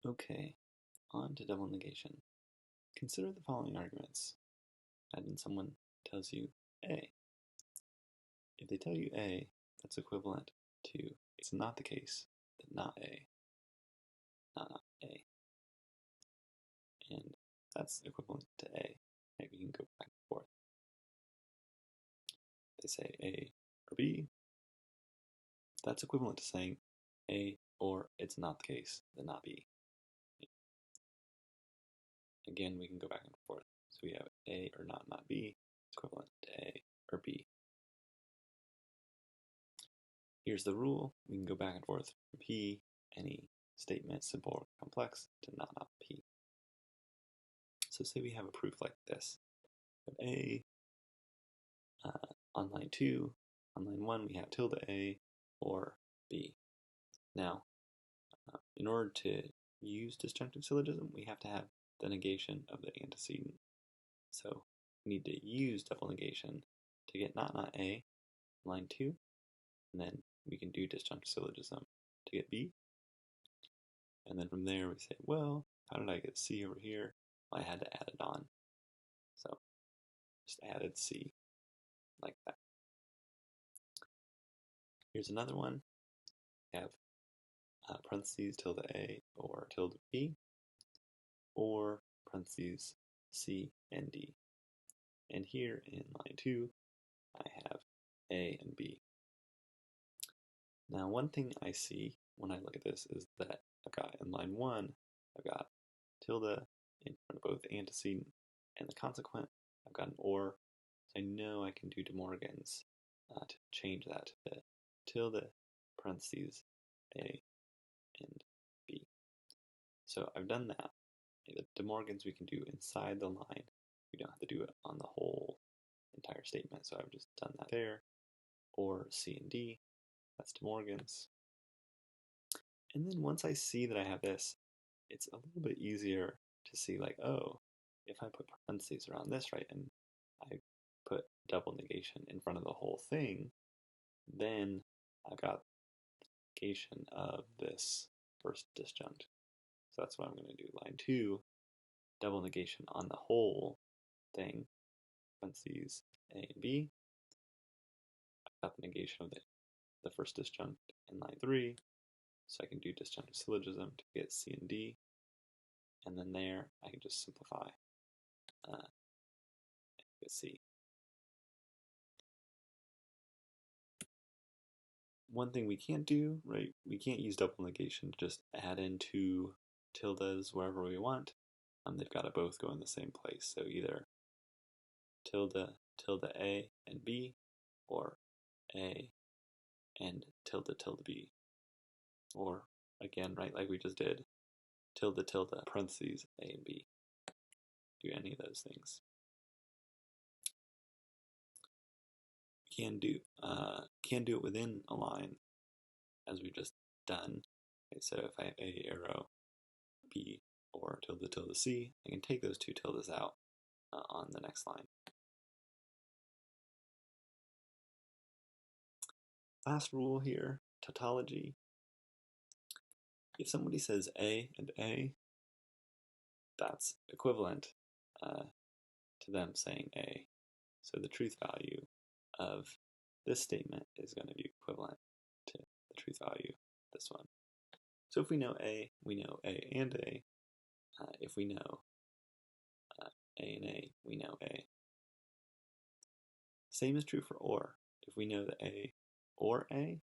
Okay, on to double negation. Consider the following arguments. Imagine someone tells you A. If they tell you A, that's equivalent to it's not the case that not A, not A. And that's equivalent to A. Maybe you can go back and forth. They say A or B. That's equivalent to saying A or it's not the case that not B. Again, we can go back and forth. So we have A or not B. It's equivalent to A or B. Here's the rule. We can go back and forth from P, any statement, simple or complex, to not P. So say we have a proof like this. A, on line 2, on line 1 we have tilde A or B. Now, in order to use disjunctive syllogism, we have to have the negation of the antecedent. So we need to use double negation to get not A, line 2, and then we can do disjunctive syllogism to get B. And then from there we say, well, how did I get C over here? Well, I had to add it on. So just added C like that. Here's another one. We have parentheses tilde A or tilde B, or parentheses C and D. And here in line 2, I have A and B. Now, one thing I see when I look at this is that I've got in line 1, I've got tilde in front of both antecedent and the consequent. I've got an or, so I know I can do De Morgan's to change that to the tilde parentheses A and B. So I've done that. The De Morgan's we can do inside the line. We don't have to do it on the whole entire statement. So I've just done that there. Or C and D, that's De Morgan's. And then once I see that I have this, it's a little bit easier to see like, oh, if I put parentheses around this, right, and I put double negation in front of the whole thing, then I've got negation of this first disjunct. So that's what I'm going to do. Line 2, double negation on the whole thing, parentheses A and B. I've got the negation of the first disjunct in line 3, so I can do disjunctive syllogism to get C and D, and then there I can just simplify get C. One thing we can't do, right, we can't use double negation to just add in two tildes wherever we want. They've got to both go in the same place, so either tilde A and B, or A and tilde B. Or, again, right, like we just did, tilde parentheses A and B. Do any of those things. Can do it within a line, as we've just done. Okay, so if I have A arrow B or tilde C, I can take those two tildes out on the next line. Last rule here, tautology. If somebody says A and A, that's equivalent to them saying A. So the truth value of this statement is going to be equivalent to the truth value of this one. So if we know A, we know A and A. If we know A and A, we know A. Same is true for or. If we know that A or A,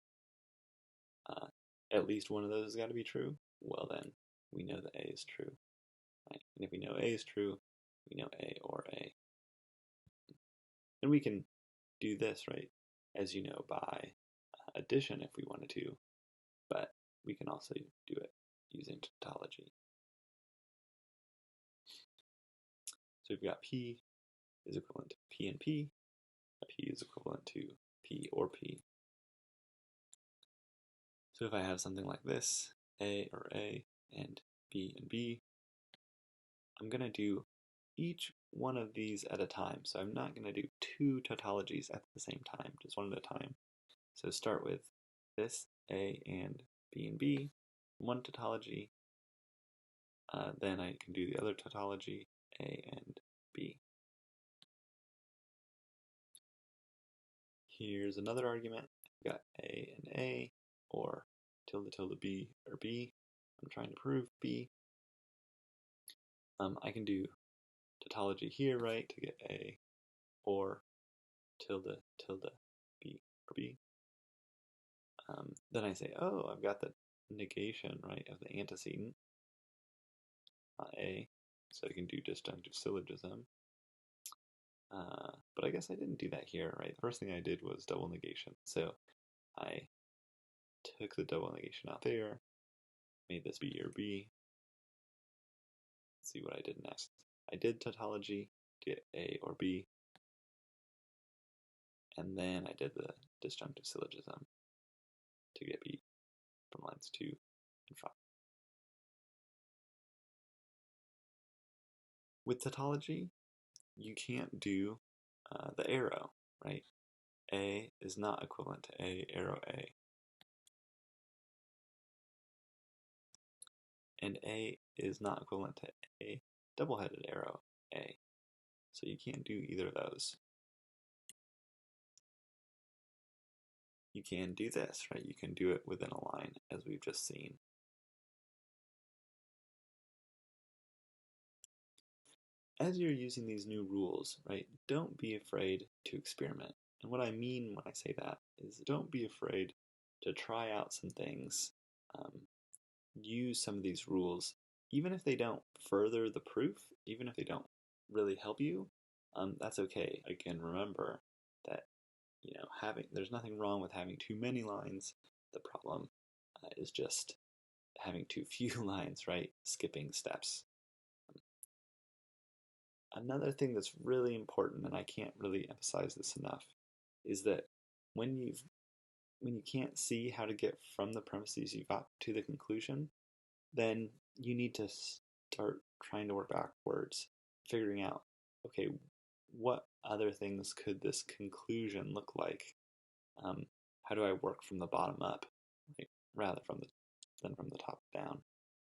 at least one of those has got to be true, well then, we know that A is true. Right? And if we know A is true, we know A or A. And we can do this, right, as you know, by addition if we wanted to, but we can also do it using tautology. So we've got P is equivalent to P and P, P is equivalent to P or P. So if I have something like this, A or A and B, I'm going to do each one of these at a time. So I'm not going to do two tautologies at the same time, just one at a time. So start with this A and B, one tautology, then I can do the other tautology, A and B. Here's another argument. I've got A and A, or tilde tilde B or B. I'm trying to prove B. I can do tautology here, right, to get A, or tilde tilde B or B. Then I say, oh, I've got the negation, right, of the antecedent, A, so I can do disjunctive syllogism. But I guess I didn't do that here, right? The first thing I did was double negation. So I took the double negation out there, made this B or B. Let's see what I did next. I did tautology to get A or B, and then I did the disjunctive syllogism to get B from lines 2 and 5. With tautology, you can't do the arrow, right? A is not equivalent to A, arrow A. And A is not equivalent to A, double-headed arrow A. So you can't do either of those. You can do this, right? You can do it within a line, as we've just seen. As you're using these new rules, right, don't be afraid to experiment. And what I mean when I say that is don't be afraid to try out some things, use some of these rules, even if they don't further the proof, even if they don't really help you, that's okay. Again, remember that there's nothing wrong with having too many lines. The problem is just having too few lines, right? Skipping steps. Another thing that's really important, and I can't really emphasize this enough, is that when you can't see how to get from the premises you got to the conclusion, then you need to start trying to work backwards, figuring out, okay, what other things could this conclusion look like? How do I work from the bottom up, right, rather than from the top down?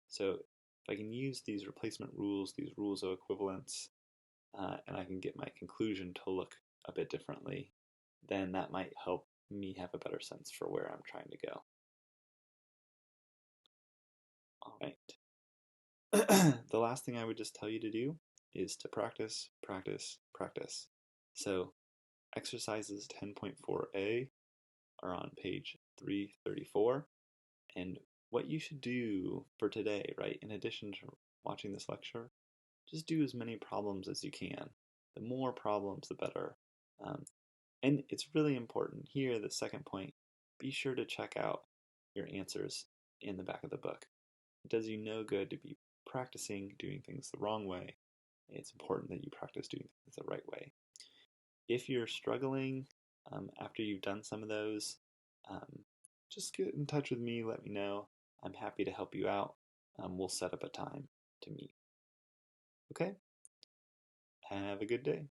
So if I can use these replacement rules, these rules of equivalence, and I can get my conclusion to look a bit differently, then that might help me have a better sense for where I'm trying to go. All right. The last thing I would just tell you to do is to practice, practice, practice. So exercises 10.4a are on page 334. And what you should do for today, right, in addition to watching this lecture, just do as many problems as you can. The more problems, the better. And it's really important here, the second point, be sure to check out your answers in the back of the book. It does you no good to be practicing doing things the wrong way. It's important that you practice doing things the right way. If you're struggling after you've done some of those, just get in touch with me, let me know. I'm happy to help you out. We'll set up a time to meet. Okay? Have a good day.